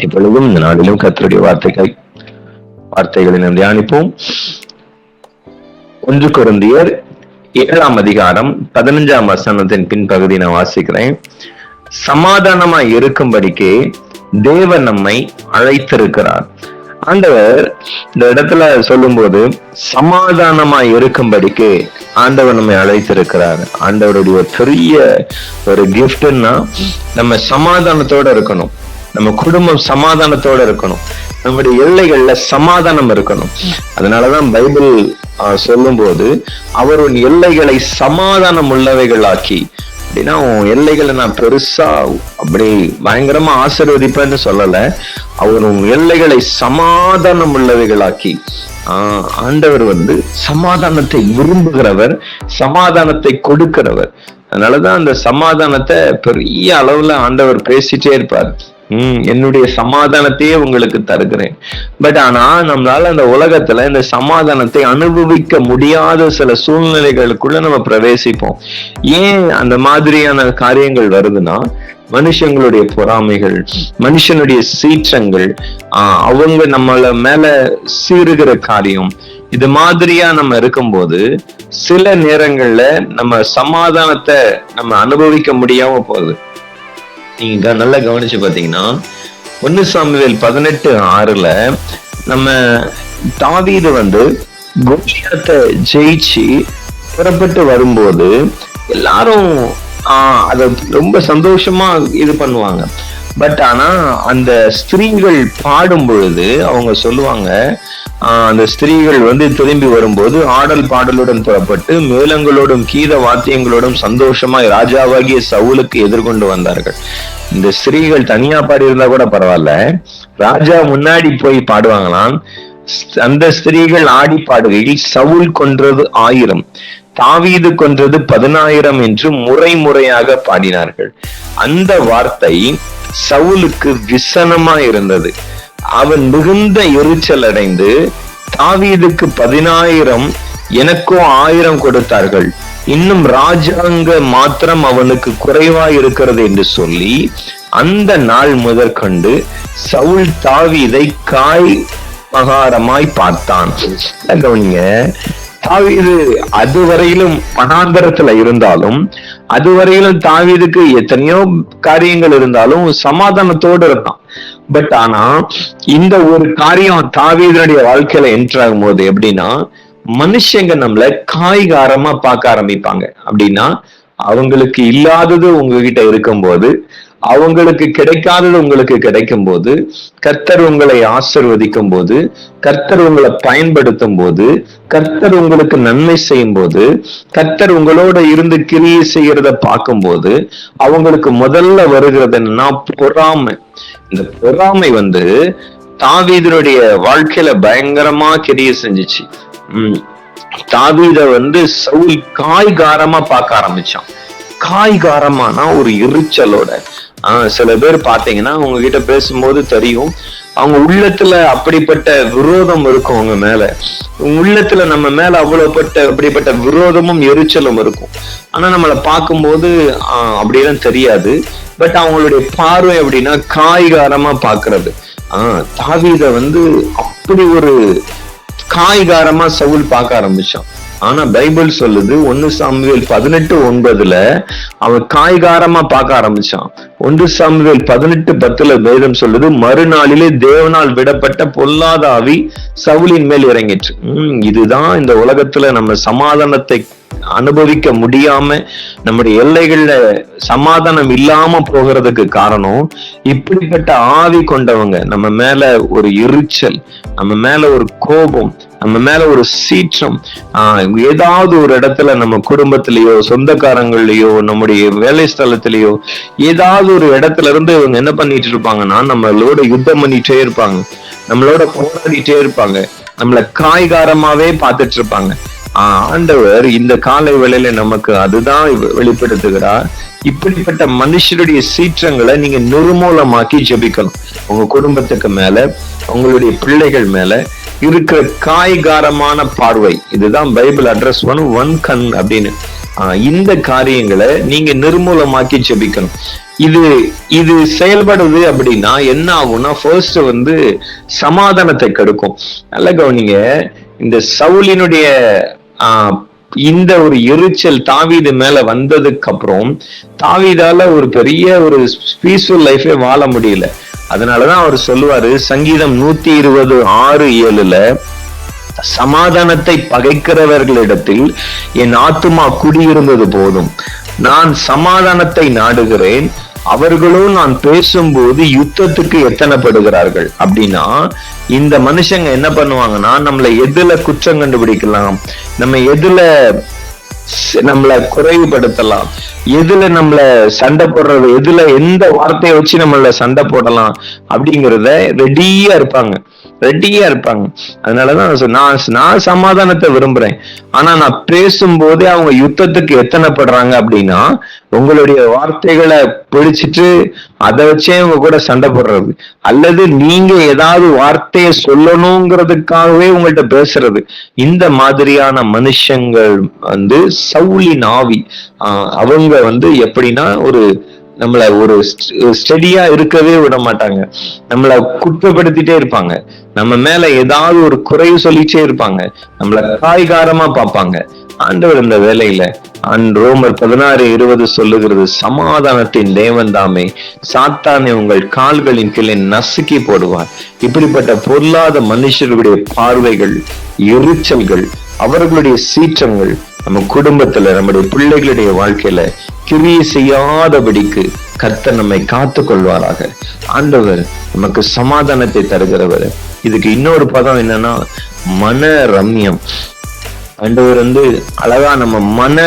இப்பொழுதும் இந்த நாளிலும் கர்த்தருடைய வார்த்தைகளை நாம் தியானிப்போம். 1 கொரிந்தியர் 7ஆம் அதிகாரம் 15ஆம் வசனத்தின் பின்பகுதி நான் வாசிக்கிறேன். சமாதானமாய் இருக்கும்படிக்கே தேவன் நம்மை அழைத்திருக்கிறார். ஆண்டவர் இந்த இடத்துல சொல்லும் போது சமாதானமாய் இருக்கும்படிக்கு ஆண்டவர் நம்மை அழைத்திருக்கிறார். ஆண்டவருடைய பெரிய ஒரு கிஃப்ட்னா நம்ம சமாதானத்தோட இருக்கணும், நம்ம குடும்பம் சமாதானத்தோட இருக்கணும், நம்முடைய எல்லைகள்ல சமாதானம் இருக்கணும். அதனாலதான் பைபிள் சொல்லும் போது அவர் உன் எல்லைகளை சமாதானம் உள்ளவைகள் ஆக்கி, அப்படின்னா உன் எல்லைகளை நான் பெருசா அப்படி பயங்கரமா ஆசீர்வதிப்பேன்னு சொல்லல, அவர் உன் எல்லைகளை சமாதானம் உள்ளவைகளாக்கி. ஆண்டவர் சமாதானத்தை விரும்புகிறவர், சமாதானத்தை கொடுக்கிறவர். அதனாலதான் அந்த சமாதானத்தை பெரிய அளவுல ஆண்டவர் பேசிட்டே இருப்பார். என்னுடைய சமாதானத்தையே உங்களுக்கு தருகிறேன். பட் ஆனா நம்மளால அந்த உலகத்துல இந்த சமாதானத்தை அனுபவிக்க முடியாத சில சூழ்நிலைகளுக்குள்ள நம்ம பிரவேசிப்போம். ஏன் அந்த மாதிரியான காரியங்கள் வருதுன்னா, மனுஷங்களுடைய பொறாமைகள், மனுஷனுடைய சீற்றங்கள், அவங்க நம்மள மேல சீறுகிற காரியம், இது மாதிரியா நம்ம இருக்கும்போது சில நேரங்கள்ல நம்ம சமாதானத்தை நம்ம அனுபவிக்க முடியாம போகுது. நீங்க நல்லா கவனிச்சு பாத்தீங்கன்னா 1 சாமுவேல் 18:6 நம்ம தாவீது கோலியாத்தை ஜெயிச்சு புறப்பட்டு வரும்போது எல்லாரும் அத ரொம்ப சந்தோஷமா இது பண்ணுவாங்க. பட் ஆனா அந்த ஸ்திரீகள் பாடும் பொழுது அவங்க சொல்லுவாங்க, அந்த ஸ்திரீகள் திரும்பி வரும்போது ஆடல் பாடலுடன் புறப்பட்டு மேளங்களோடும் கீத வாத்தியங்களோடும் சந்தோஷமாய் ராஜாவாகிய சவுலுக்கு எதிர்கொண்டு வந்தார்கள். இந்த ஸ்திரீகள் தனியா பாடி இருந்தா கூட பரவாயில்ல, ராஜா முன்னாடி போய் பாடுவாங்களாம். அந்த ஸ்திரீகள் ஆடி பாடுகையில் சவுல் கொன்றது 1000, தாவீது கொன்றது 10,000 என்று முறையாக பாடினார்கள். அந்த வார்த்தை சவுலுக்கு விசனமா இருந்தது. அவன் மிகுந்த எரிச்சல் அடைந்து, தாவீதுக்கு 10,000 எனக்கோ 1000 கொடுத்தார்கள், இன்னும் ராஜாங்க மாத்திரம் அவனுக்கு குறைவா இருக்கிறது என்று சொல்லி அந்த நாள் முதற்கொண்டு சவுல் தாவீதை காய் மகாரமாய் பார்த்தான். கவனிங்க, தாவீது அதுவரையிலும் வனாந்தரத்துல இருந்தாலும், அதுவரையிலும் தாவீதுக்கு எத்தனையோ காரியங்கள் இருந்தாலும் சமாதானத்தோடு இருந்தான். பட் ஆனா இந்த ஒரு காரியம் தாவீதுடைய வாழ்க்கையில என்ட்ராகும் போது எப்படின்னா, மனுஷங்க நம்மள காய்காரமா பார்க்க ஆரம்பிப்பாங்க. அப்படின்னா அவங்களுக்கு இல்லாதது உங்ககிட்ட இருக்கும்போது, அவங்களுக்கு கிடைக்காதது உங்களுக்கு கிடைக்கும் போது, கர்த்தர் உங்களை ஆசீர்வதிக்கும் போது, கர்த்தர் உங்களை பயன்படுத்தும் போது, கர்த்தர் உங்களுக்கு நன்மை செய்யும் போது, கர்த்தர் உங்களோட இருந்து கிரியை செய்யறத பார்க்கும்போது அவங்களுக்கு முதல்ல வருகிறது என்னன்னா பொறாமை. இந்த பொறாமை தாவீதுடைய வாழ்க்கையில பயங்கரமா கிரியை செஞ்சுச்சு. தாவீத சவுல் காய்காரமா பார்க்க ஆரம்பிச்சான். காய்காரமானா ஒரு எரிச்சலோட. சில பேர் பாத்தீங்கன்னா உங்ககிட்ட பேசும்போது தெரியும், அவங்க உள்ளத்துல அப்படிப்பட்ட விரோதம் இருக்கும். அவங்க மேல, உள்ளத்துல நம்ம மேல அப்படிப்பட்ட விரோதமும் எரிச்சலும் இருக்கும். ஆனா நம்மளை பார்க்கும்போது அப்படியெல்லாம் தெரியாது. பட் அவங்களுடைய பார்வை அப்படின்னா காய்காரமா பாக்குறது. தாவீத அப்படி ஒரு காய்காரமா சவுல் பார்க்க ஆரம்பிச்சான். ஆனா பைபிள் சொல்லுது 1 சாமுவேல் 18:9 அவன் காய்காரமா பார்க்க ஆரம்பிச்சான். 1 சாமுவேல் 18:10 வேதம் சொல்லுது, மறுநாளிலே தேவனால் விடப்பட்ட பொல்லாத ஆவி சவுலின் மேல் இறங்கிற்று. இதுதான் இந்த உலகத்துல நம்ம சமாதானத்தை அனுபவிக்க முடியாம நம்முடைய எல்லைகள்ல சமாதானம் இல்லாம போகிறதுக்கு காரணம், இப்படிப்பட்ட ஆவி கொண்டவங்க நம்ம மேல ஒரு எரிச்சல், நம்ம மேல ஒரு கோபம், நம்ம மேல ஒரு சீற்றம், ஏதாவது ஒரு இடத்துல நம்ம குடும்பத்திலேயோ சொந்தக்காரங்களையோ நம்முடைய வேலை ஸ்தலத்திலேயோ ஏதாவது ஒரு இடத்துல இருந்து இவங்க என்ன பண்ணிட்டு இருப்பாங்கன்னா நம்மளோட யுத்தம் பண்ணிட்டே இருப்பாங்க, நம்மளோட போராடிட்டே இருப்பாங்க, நம்மளை காய்காரமாவே பார்த்துட்டு இருப்பாங்க. ஆண்டவர் இந்த காலை வேளையில நமக்கு அதுதான் வெளிப்படுத்துகிறார். இப்படிப்பட்ட மனுஷருடைய சீற்றங்களை நீங்க நிர்மூலமாக்கி ஜெபிக்கணும். உங்க குடும்பத்துக்கு மேல, உங்களுடைய பிள்ளைகள் மேல இருக்கிற காய்காரமான பார்வை, இதுதான் பைபிள் அட்ரஸ் ஒன் கண் அப்படின்னு. இந்த காரியங்களை நீங்க நிர்மூலமாக்கி ஜெபிக்கணும். இது இது செயல்படுது அப்படின்னா என்ன ஆகும்னா, ஃபர்ஸ்ட் வந்து சமாதானத்தை கெடுக்கும். நல்ல கவனிங்க, இந்த சவுலினுடைய இந்த ஒரு எரிச்சல் தாவீது மேல வந்ததுக்கு அப்புறம் தாவீதால ஒரு பெரிய ஒரு பீஸ்ஃபுல் லைஃபே வாழ முடியல. அதனாலதான் அவர் சொல்லுவாரு, சங்கீதம் 120:6-7 சமாதானத்தை பகைக்கிறவர்களிடத்தில் என் ஆத்துமா குடியிருந்தது போதும், நான் சமாதானத்தை நாடுகிறேன், அவர்களோ நான் பேசும்போது யுத்தத்துக்கு எத்தனைப்படுகிறார்கள். அப்படின்னா இந்த மனுஷங்க என்ன பண்ணுவாங்கன்னா, நம்மளை எதுல குற்றம் கண்டுபிடிக்கலாம், நம்ம எதுல நம்மள குறைவுபடுத்தலாம், எதுல நம்மள சண்டை போடுறது, எதுல எந்த வார்த்தையை வச்சு நம்மள சண்டை போடலாம் அப்படிங்கிறத ரெடியா இருப்பாங்க. அதனாலதான் நான் சமாதானத்தை விரும்புறேன். ஆனா நான் பேசும்போதே அவங்க யுத்தத்துக்கு எத்தனைப்படுறாங்க அப்படின்னா, உங்களுடைய வார்த்தைகளை பிடிச்சிட்டு அதை வச்சே அவங்க கூட சண்டை போடுறது, அல்லது நீங்க ஏதாவது வார்த்தையை சொல்லணுங்கிறதுக்காகவே உங்கள்கிட்ட பேசுறது. இந்த மாதிரியான மனுஷங்கள் வந்து சவுலின் ஆவி. அவங்க வந்து எப்படின்னா, நம்மள ஒரு ஸ்டெடியா இருக்கவே விட மாட்டாங்க, நம்மள குற்றப்படுத்திட்டே இருப்பாங்க, நம்ம மேல ஏதாவது ஒரு குறைவு சொல்லிட்டே இருப்பாங்க, நம்மள காய்காரமா பார்ப்பாங்க. ஆண்டவர் இந்த வேலையில ரோமர் 16:20 சொல்லுகிறது, சமாதானத்தின் தேவன் தாமே சாத்தானை உங்கள் கால்களின் கீழே நசுக்கி போடுவார். இப்படிப்பட்ட பொருளாத மனுஷர்களுடைய பார்வைகள், எரிச்சல்கள், அவர்களுடைய சீற்றங்கள் நம்ம குடும்பத்துல, நம்முடைய பிள்ளைகளுடைய வாழ்க்கையில கிரியை செய்யாதபடிக்கு கர்த்தர் நம்மை காத்து கொள்வாராக. ஆண்டவர் நமக்கு சமாதானத்தை தருகிறவர். இதுக்கு இன்னொரு பதம் என்னன்னா, மன ரம்யம். ஆண்டவர் வந்து அழகா நம்ம மன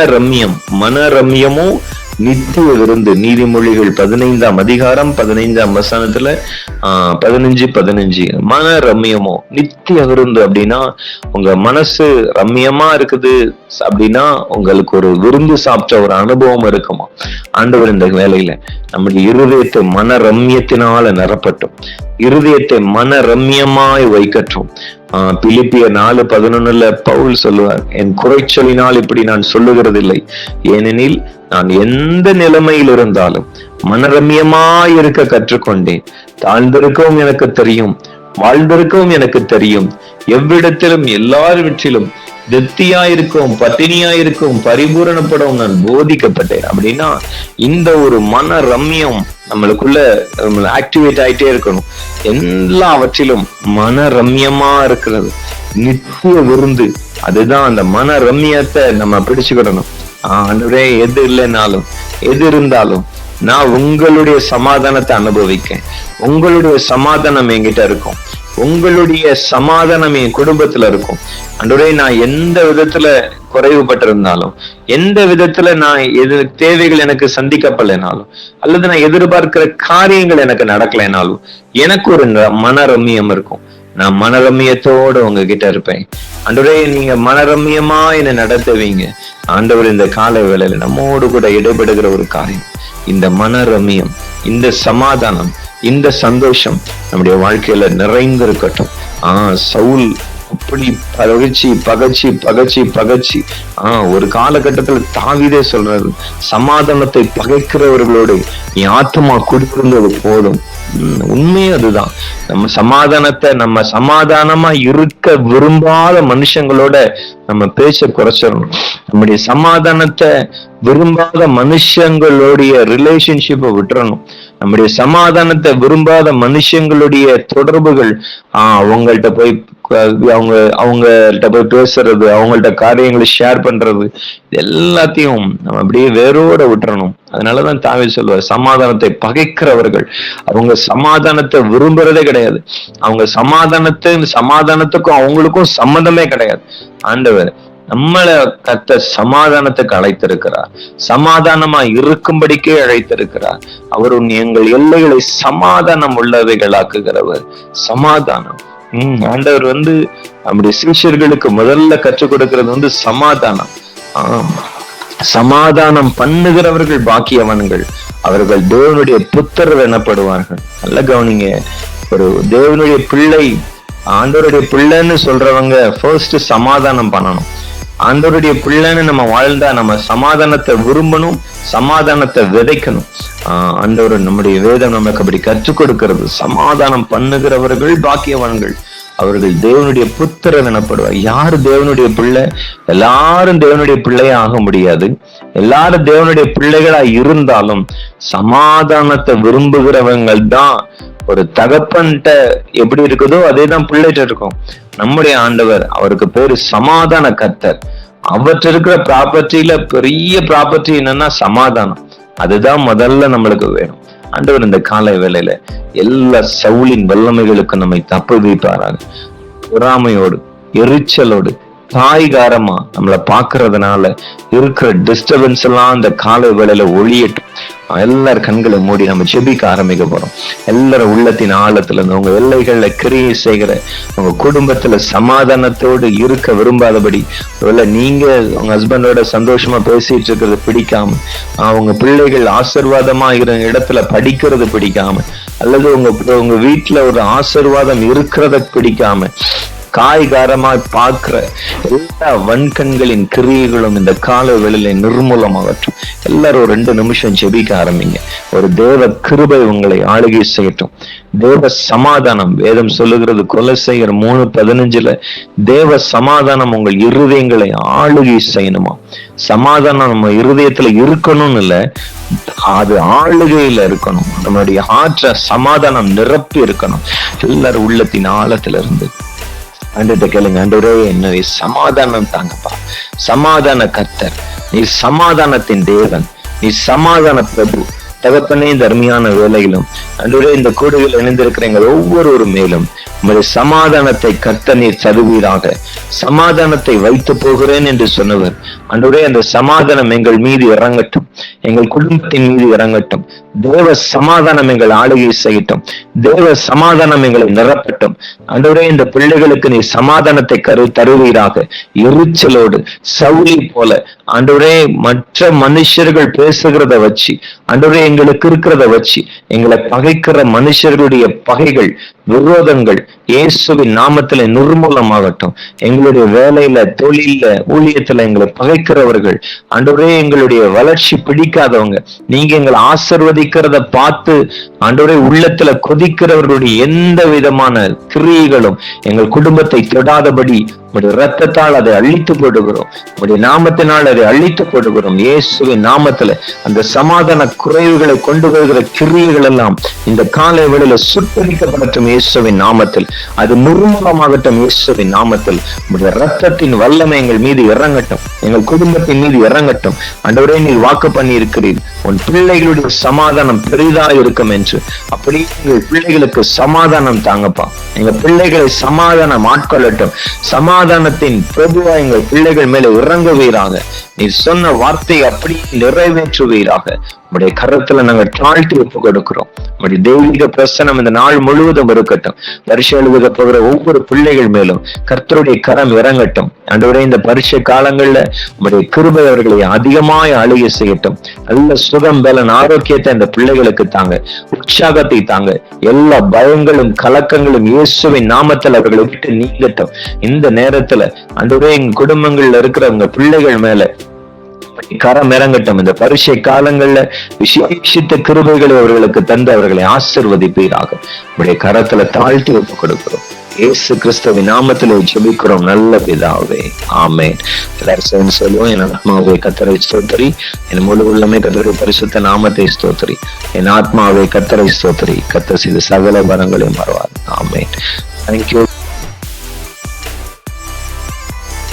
ரம்யமும் நித்திய விருந்து. நீதிமொழிகள் 15:15 15 மன ரம்யமோ நித்திய விருந்து. அப்படின்னா உங்க மனசு ரம்யமா இருக்குது அப்படின்னா உங்களுக்கு ஒரு விருந்து சாப்பிட்ட ஒரு அனுபவம் இருக்குமா. ஆண்டவர் இந்த வேலையில நம்முடைய இருதயத்தை மன ரம்யத்தினால நிரப்பட்டும், இருதயத்தை மன ரம்யமாய் வைக்கட்டும். பிலிப்பியர் 4:11 பவுல் சொல்லுவார், என் குறைச்சலினால் இப்படி நான் சொல்லுகிறது இல்லை, ஏனெனில் நான் எந்த நிலைமையில் இருந்தாலும் மனரம்யமாய் இருக்க கற்றுக்கொண்டேன். தாழ்ந்திருக்கவும் எனக்கு தெரியும், வாழ்ந்திருக்கவும் எனக்கு தெரியும், எவ்விடத்திலும் எல்லாவற்றிலும் திருப்தியாயிருக்கவும் பட்டினியாயிருக்கவும் பரிபூரணப்படவும் நான் போதிக்கப்பட்டேன். அப்படின்னா இந்த ஒரு மன ரம்யம் நம்மளுக்குள்ள ஆக்டிவேட் ஆயிட்டே இருக்கணும். எல்லாவற்றிலும் மன ரம்யமா இருக்கிறது நித்திய விருந்து. அதுதான் அந்த மன ரம்யத்தை நம்ம பிடிச்சுக்கிடணும். ஆண்டவரே, எது இல்லைனாலும் எது இருந்தாலும் நான் உங்களுடைய சமாதானத்தை அனுபவிக்கேன், உங்களுடைய சமாதானம் என்கிட்ட இருக்கும், உங்களுடைய சமாதானம் என் குடும்பத்துல இருக்கும். ஆண்டவரே, நான் எந்த விதத்துல குறைவுபட்டிருந்தாலும், எந்த விதத்துல நான் தேவைகள் எனக்கு சந்திக்கப்படலைனாலும், அல்லது நான் எதிர்பார்க்கிற காரியங்கள் எனக்கு நடக்கலைனாலும் எனக்கு ஒரு மனரம்யம் இருக்கும். நான் மனரம்யத்தோடு உங்ககிட்ட இருப்பேன். ஆண்டவரே, நீங்க மனரம்யமா என்னை நடத்துவீங்க. ஆண்டவர் இந்த கால வேளையில நம்மோடு கூட இடைபெடுகிற ஒரு காரியம், இந்த மனரம்யம், இந்த சமாதானம், இந்த சந்தோஷம் நம்முடைய வாழ்க்கையில நிறைந்திருக்கட்டும். சவுல் அப்படி பகச்சி ஒரு காலகட்டத்துல தாவீதே சொல்றாரு, சமாதானத்தை பகைக்கிறவர்களோடு என் ஆத்துமா குடியிருந்தது போதும். உண்மையே அதுதான். நம்ம சமாதானமா இருக்க விரும்பாத மனுஷங்களோட நம்ம பேச்ச குறைச்சிடணும். நம்முடைய சமாதானத்தை விரும்பாத மனுஷங்களுடைய ரிலேஷன்ஷிப்பை விட்டுறணும். நம்முடைய சமாதானத்தை விரும்பாத மனுஷங்களுடைய தொடர்புகள், அவங்கள்ட்ட போய் பேசுறது, அவங்கள்ட்ட காரியங்களை ஷேர் பண்றது, எல்லாத்தையும் நம்ம அப்படியே வேரோட விட்டுறணும். அதனாலதான் தாவீது சொல்லுவார், சமாதானத்தை பகைக்கிறவர்கள் அவங்க சமாதானத்தை விரும்புறதே கிடையாது. அவங்க சமாதானத்துக்கும் அவங்களுக்கும் சம்மந்தமே கிடையாது. ஆண்டவர் நம்மளை சமாதானத்துக்கு அழைத்திருக்கிறார், சமாதானமா இருக்கும்படிக்கே அழைத்திருக்கிறார். அவர் எங்கள் எல்லைகளை சமாதானம் உள்ளவைகளாக்குகிறவர். சமாதானம். ஆண்டவர் நம்முடைய சீஷர்களுக்கு முதல்ல கற்றுக் கொடுக்கிறது சமாதானம். சமாதானம் பண்ணுகிறவர்கள் பாக்கியவான்கள், அவர்கள் தேவனுடைய புத்திரர் எனப்படுவார்கள். நல்ல கவனிங்க, ஒரு தேவனுடைய பிள்ளை, ஆண்டவருடைய பிள்ளைன்னு சொல்றவங்க ஃபர்ஸ்ட் சமாதானம் பண்ணணும். ஆண்டவருடைய பிள்ளைன்னு நம்ம வாழ்ந்தா நம்ம சமாதானத்தை விரும்பணும், சமாதானத்தை விதைக்கணும். ஆண்டவர் நம்முடைய வேதம் நமக்கு அப்படி கற்றுக் கொடுக்கிறது. சமாதானம் பண்ணுகிறவர்கள் பாக்கியவான்கள், அவர்கள் தேவனுடைய புத்திரர் எனப்படுவார். யாரு தேவனுடைய பிள்ளை? எல்லாரும் தேவனுடைய பிள்ளையா ஆக முடியாது. எல்லாரும் தேவனுடைய பிள்ளைகளா இருந்தாலும் சமாதானத்தை விரும்புகிறவங்கள் தான். ஒரு தகப்பன்ட்ட எப்படி இருக்குதோ அதே தான் பிள்ளைகிட்ட இருக்கும். நம்முடைய ஆண்டவர், அவருக்கு பேரு சமாதான கர்த்தர். அவற்றை இருக்கிற ப்ராப்பர்ட்டியில பெரிய ப்ராப்பர்ட்டி என்னன்னா சமாதானம். அதுதான் முதல்ல நம்மளுக்கு வேணும். ஆண்டவர் இந்த காலை வேளையில எல்லா சவுலின் வல்லமைகளுக்கும் நம்மை தப்பு வைப்பாராங்க. பொறாமையோடு, எரிச்சலோடு, தாய்காரமா நம்மளை பாக்குறதுனால இருக்கிற டிஸ்டர்பன்ஸ் எல்லாம் இந்த காலை வேளையில ஒழியட்டும். எல்லாரும் கண்களை மூடி நம்ம ஜெபிக்க ஆரம்பிக்க போறோம். எல்லாரும் உள்ளத்தின் ஆழத்துல இருந்து உங்க எல்லைகள்ல கிரியை செய்கிற உங்க குடும்பத்துல சமாதானத்தோடு இருக்க விரும்பாதபடி, நீங்க உங்க ஹஸ்பண்டோட சந்தோஷமா பேசிட்டு இருக்கிறது பிடிக்காம, உங்க பிள்ளைகள் ஆசீர்வாதமா இடத்துல படிக்கிறது பிடிக்காம, அல்லது உங்க வீட்டுல ஒரு ஆசீர்வாதம் இருக்கிறத பிடிக்காம, காய்காரமாய் பார்க்கிற எல்லா வன்கண்களின் கிரியைகளும் இந்த கால வேளையில நிர்மூலமாகட்டும். எல்லாரும் ஒரு 2 நிமிஷம் ஜெபிக்க ஆரம்பிங்க. ஒரு தேவ கிருபை உங்களை ஆளுகை செய்யட்டும். தேவ சமாதானம், வேதம் சொல்லுகிறது கொலோசையர் 3:15, தேவ சமாதானம் உங்கள் இருதயங்களை ஆளுகை செய்யணுமா. சமாதானம் நம்ம இருதயத்துல இருக்கணும்னு இல்ல, அது ஆளுகையில இருக்கணும். நம்மளுடைய ஆற்ற சமாதானம் நிரப்பி இருக்கணும். எல்லாரும் உள்ளத்தின் ஆழத்துல இருந்து ஆண்டவர்கிட்ட கேளுங்க. ஆண்டவரே, என்னை சமாதானம் தாங்கப்பா. சமாதான கர்த்தர், நீ சமாதானத்தின் தேவன், நீ சமாதான பிரபு. தகப்பனே, இந்த அருமையான வேலையிலும் ஆண்டவரே, இந்த கூடுதல் இணைந்திருக்கிற எங்கள் ஒவ்வொரு மேலும் உங்களுடைய சமாதானத்தை கர்த்தர் நீர் தருவீராக. சமாதானத்தை வைத்து போகிறேன் என்று சொன்னவர், ஆண்டவரே, அந்த சமாதானம் எங்கள் மீது இறங்கட்டும், எங்கள் குடும்பத்தின் மீது இறங்கட்டும். தேவ சமாதானம் எங்கள் ஆளுகை செய்யட்டும். தேவ சமாதானம் எங்களை நிரப்பட்டும். ஆண்டவரே, இந்த பிள்ளைகளுக்கு நீ சமாதானத்தை தருவீராக. எரிச்சலோடு சவுளி போல ஆண்டவரே, மற்ற மனுஷர்கள் பேசுகிறத வச்சு, ஆண்டவரே, எங்களுக்கு இருக்கிறத வச்சு எங்களை பகைக்கிற மனுஷர்களுடைய பகைகள், விரோதங்கள் இயேசுவின் நாமத்துல நிர்மூலமாகட்டும். எங்களுடைய வேலையில, தொழில, ஊழியத்துல எங்களை பகைக்கிறவர்கள், ஆண்டவரே, எங்களுடைய வளர்ச்சி பிடிக்காதவங்க, நீங்க எங்களை ஆசீர்வதிக்கிறத பார்த்து ஆண்டவரே உள்ளத்துல கொதிக்கிறவர்களுடைய எந்த விதமான கிரியைகளும் எங்கள் குடும்பத்தை தொடாதபடி உடைய ரத்தத்தால் அதை அழித்து போடுகிறோம். உடைய நாமத்தினால் அதை அழித்து போடுகிறோம். இயேசுவின் நாமத்துல அந்த சமாதான குறைவுகளை கொண்டு வருகிற கிரியைகள் எல்லாம் இந்த காலை வேளையில சுட்டரிக்கப்படட்டும் இயேசுவின் நாமத்தில். அது நிர்மூலமாகட்டும் இயேசுவின் நாமத்தில். உடைய ரத்தத்தின் வல்லமை எங்கள் மீது இறங்கட்டும், எங்கள் குடும்பத்தின் மீது இறங்கட்டும். ஆண்டவரே, நீ வாக்கு பண்ணி இருக்கிறீர், உன் பிள்ளைகளுடைய சமாதானம் பெரிதா இருக்கும் என்று. அப்படி எங்கள் பிள்ளைகளுக்கு சமாதானம் தாங்கப்பா. எங்க பிள்ளைகளை சமாதானம் ஆட்கொள்ளட்டும். சமாதானத்தின் பிரபுவா எங்கள் பிள்ளைகள் மேல இறங்குவீராக. நீ சொன்ன வார்த்தையை அப்படி நிறைவேற்றுவீராக. உடைய கரத்துல நாங்கள் தாழ்த்தி ஒப்பு கொடுக்கிறோம். உடைய தெய்வீக பிரசனம் இந்த நாள் முழுவதும் இருக்கட்டும். பரீட்சை எழுத போகிற ஒவ்வொரு பிள்ளைகள் மேலும் கர்த்தருடைய கரம் இறங்கட்டும். ஆண்டவரே, இந்த பரீட்சை காலங்கள்ல உடைய கிருபை அவர்களை அதிகமாய் ஆளுகை செய்யட்டும். நல்ல சுகம், பலன், ஆரோக்கியத்தை இந்த பிள்ளைகளுக்கு தாங்க. உற்சாகத்தை தாங்க. எல்லா பயங்களும் கலக்கங்களும் இயேசுவின் நாமத்தில் அவர்களை விட்டு நீங்கட்டும். இந்த நேரத்துல ஆண்டவரே, எங்க குடும்பங்கள்ல இருக்கிற உங்க பிள்ளைகள் மேல கரம் இறங்கட்டும். இந்த பரீட்சை காலங்கள்ல விசேஷித்த கிருபைகளை அவர்களுக்கு தந்து அவர்களை ஆசீர்வதிப்பீராக. உடைய கரத்துல தாழ்த்தி ஒப்பு கொடுக்கிறோம். இயேசு கிறிஸ்துவின் நாமத்திலே ஜெபிக்கிறோம் நல்ல பிதாவே, ஆமென். எல்லாரும் சொல்லுவோம். என் ஆத்மாவை கர்த்தரை ஸ்தோத்திரி, என் முழு உள்ளமே கர்த்தருடைய பரிசுத்த நாமத்தை ஸ்தோத்திரி. என் ஆத்மாவை கர்த்தரை ஸ்தோத்திரி, கர்த்தர் செய்த சகல வரங்களையும் மறவார். ஆமென். தேங்க்யூ.